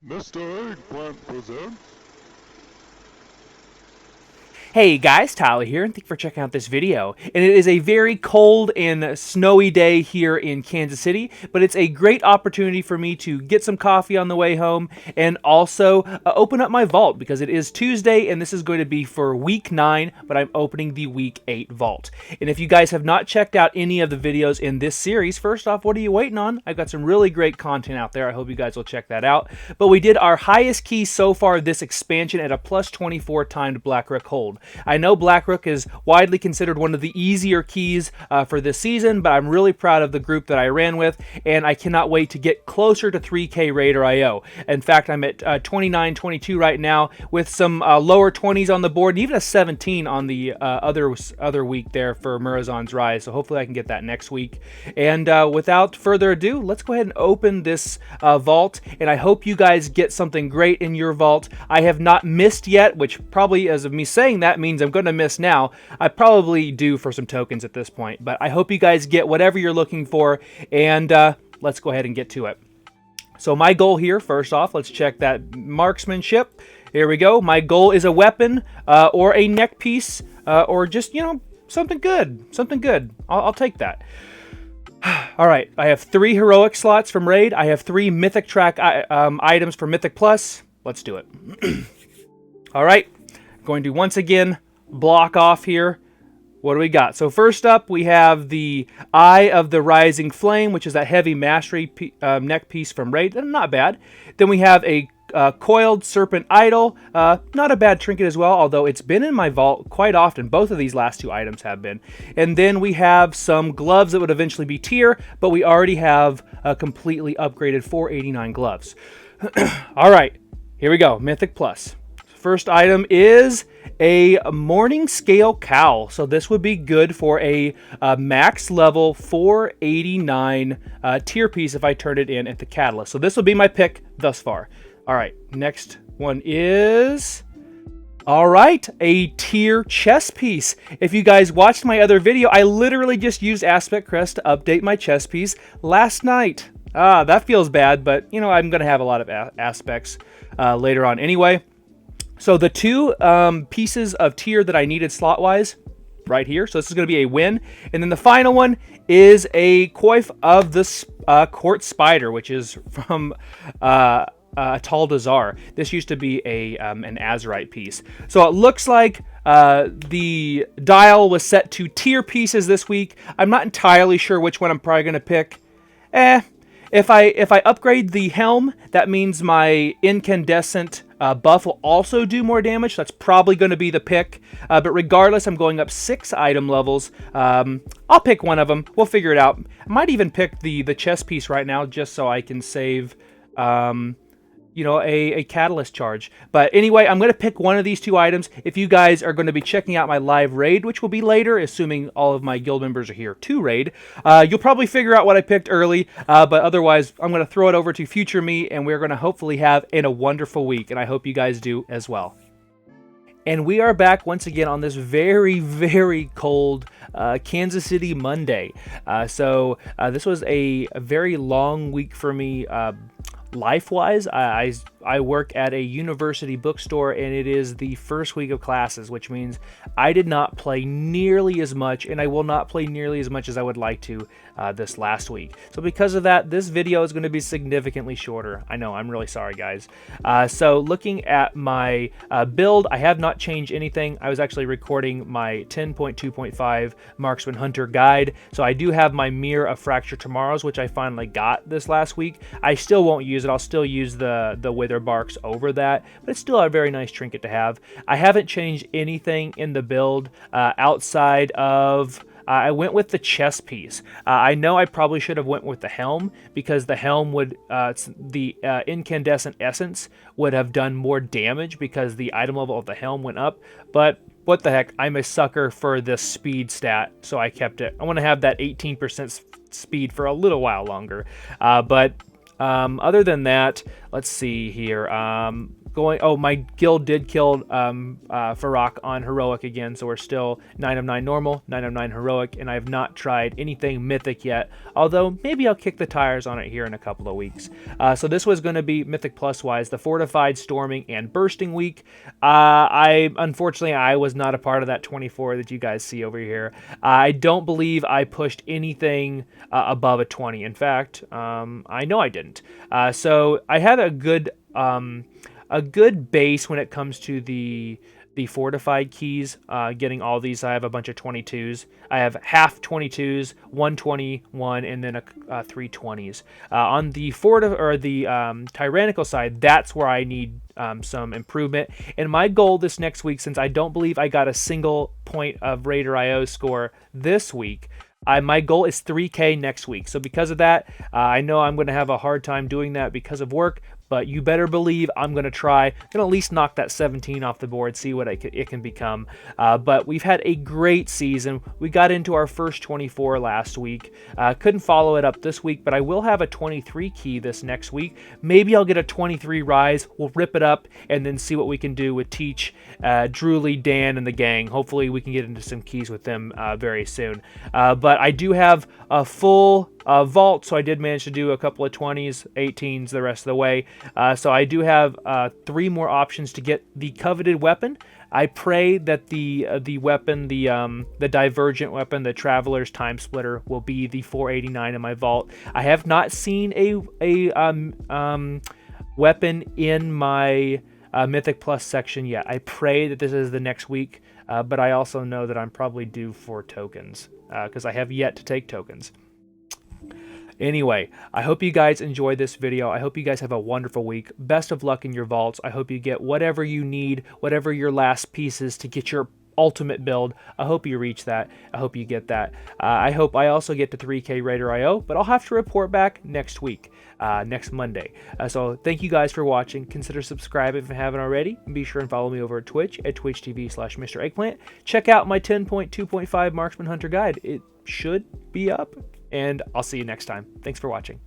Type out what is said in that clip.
Mr. Eggplant presents. Hey guys, Tyler here, and thank you for checking out this video. And it is a very cold and snowy day here in Kansas City, but it's a great opportunity for me to get some coffee on the way home and also open up my vault because it is Tuesday and this is going to be for week 9, but I'm opening the week 8 vault. And if you guys have not checked out any of the videos in this series, first off, what are you waiting on? I've got some really great content out there. I hope you guys will check that out. But we did our highest key so far this expansion at a plus 24 timed Blackrook hold. I know Blackrook is widely considered one of the easier keys for this season, but I'm really proud of the group that I ran with, and I cannot wait to get closer to 3K Raider IO. In fact, I'm at 29-22 right now with some lower 20s on the board, and even a 17 on the other week there for Murazan's Rise, so hopefully I can get that next week. And without further ado, let's go ahead and open this vault, and I hope you guys get something great in your vault. I have not missed yet, which probably, as of me saying that, means I'm going to miss now. I probably do for some tokens at this point, but I hope you guys get whatever you're looking for, and let's go ahead and get to it. So my goal here, first off, let's check that marksmanship. Here we go. My goal is a weapon or a neck piece or just, you know, something good. Something good. I'll take that. All right, I have 3 heroic slots from Raid. I have 3 Mythic Track items for Mythic Plus. Let's do it. All right, going to once again block off here. What do we got? So first up, we have the Eye of the Rising Flame, which is that heavy mastery neck piece from Raid. Not bad. Then we have a Coiled Serpent Idol. Not a bad trinket as well, although it's been in my vault quite often. Both of these last 2 items have been. And then we have some gloves that would eventually be tier, but we already have a completely upgraded 489 gloves. All right, here we go. Mythic Plus. First item is a Morning Scale Cowl. So this would be good for a max level 489 tier piece if I turn it in at the Catalyst. So this will be my pick thus far. All right, next one is, all right, a tier chest piece. If you guys watched my other video, I literally just used Aspect Crest to update my chest piece last night. That feels bad, but you know, I'm going to have a lot of aspects later on anyway. So the 2 pieces of tier that I needed slot-wise, right here. So this is going to be a win. And then the final one is a Coif of the Court Spider, which is from Tal Dazar. This used to be an Azurite piece. So it looks like the dial was set to tier pieces this week. I'm not entirely sure which one I'm probably going to pick. If I upgrade the helm, that means my incandescent buff will also do more damage. That's probably going to be the pick. But regardless, I'm going up 6 item levels. I'll pick one of them. We'll figure it out. I might even pick the chest piece right now just so I can save you know, a catalyst charge. But anyway, I'm going to pick one of these 2 items. If you guys are going to be checking out my live raid, which will be later, assuming all of my guild members are here to raid, you'll probably figure out what I picked early. But otherwise, I'm going to throw it over to future me, and we're going to hopefully have a wonderful week. And I hope you guys do as well. And we are back once again on this very, very cold Kansas City Monday. So this was a very long week for me. Life-wise, I work at a university bookstore, and it is the first week of classes, which means I did not play nearly as much, and I will not play nearly as much as I would like to this last week. So because of that, this video is going to be significantly shorter. I know, I'm really sorry, guys. So looking at my build, I have not changed anything. I was actually recording my 10.2.5 Marksman Hunter guide, so I do have my Mirror of Fracture Tomorrows, which I finally got this last week. I still won't use it. I'll still use the Wither Barks over that, but it's still a very nice trinket to have. I haven't changed anything in the build outside of I went with the chest piece. I know I probably should have went with the helm because the helm would the incandescent essence would have done more damage because the item level of the helm went up, but what the heck, I'm a sucker for this speed stat, so I kept it. I want to have that 18% speed for a little while longer, but other than that, let's see here. going. Oh, my guild did kill Farrak on heroic again, so we're still 9 of 9 normal, 9 of 9 heroic, and I have not tried anything mythic yet, although maybe I'll kick the tires on it here in a couple of weeks. So this was going to be mythic plus wise, the fortified, storming, and bursting week. Unfortunately I was not a part of that 24 that you guys see over here. I don't believe I pushed anything above a 20. In fact, I know I didn't. So I had a good base when it comes to the fortified keys, getting all these. I have a bunch of 22s. I have half 22s, 121, and then three 20s. On the tyrannical side, that's where I need some improvement. And my goal this next week, since I don't believe I got a single point of Raider IO score this week, my goal is 3K next week. So because of that, I know I'm going to have a hard time doing that because of work, but you better believe I'm going to try. I'm going to at least knock that 17 off the board, see what it can become. But we've had a great season. We got into our first 24 last week. Couldn't follow it up this week, but I will have a 23 key this next week. Maybe I'll get a 23 rise. We'll rip it up and then see what we can do with Teach, Greeley, Dan, and the gang. Hopefully we can get into some keys with them very soon. But I do have a full vault, so I did manage to do a couple of 20s, 18s the rest of the way. So I do have 3 more options to get the coveted weapon. I pray that the weapon, the divergent weapon, the Traveler's Time Splitter, will be the 489 in my vault. I have not seen a weapon in my Mythic Plus section yet. I pray that this is the next week, but I also know that I'm probably due for tokens because I have yet to take tokens. Anyway, I hope you guys enjoyed this video. I hope you guys have a wonderful week. Best of luck in your vaults. I hope you get whatever you need, whatever your last pieces to get your ultimate build. I hope you reach that. I hope you get that. I hope I also get to 3K Raider IO, but I'll have to report back next week, next Monday. So thank you guys for watching. Consider subscribing if you haven't already. And be sure and follow me over at Twitch at twitch.tv/Mr. Eggplant. Check out my 10.2.5 Marksman Hunter Guide. It should be up. And I'll see you next time. Thanks for watching.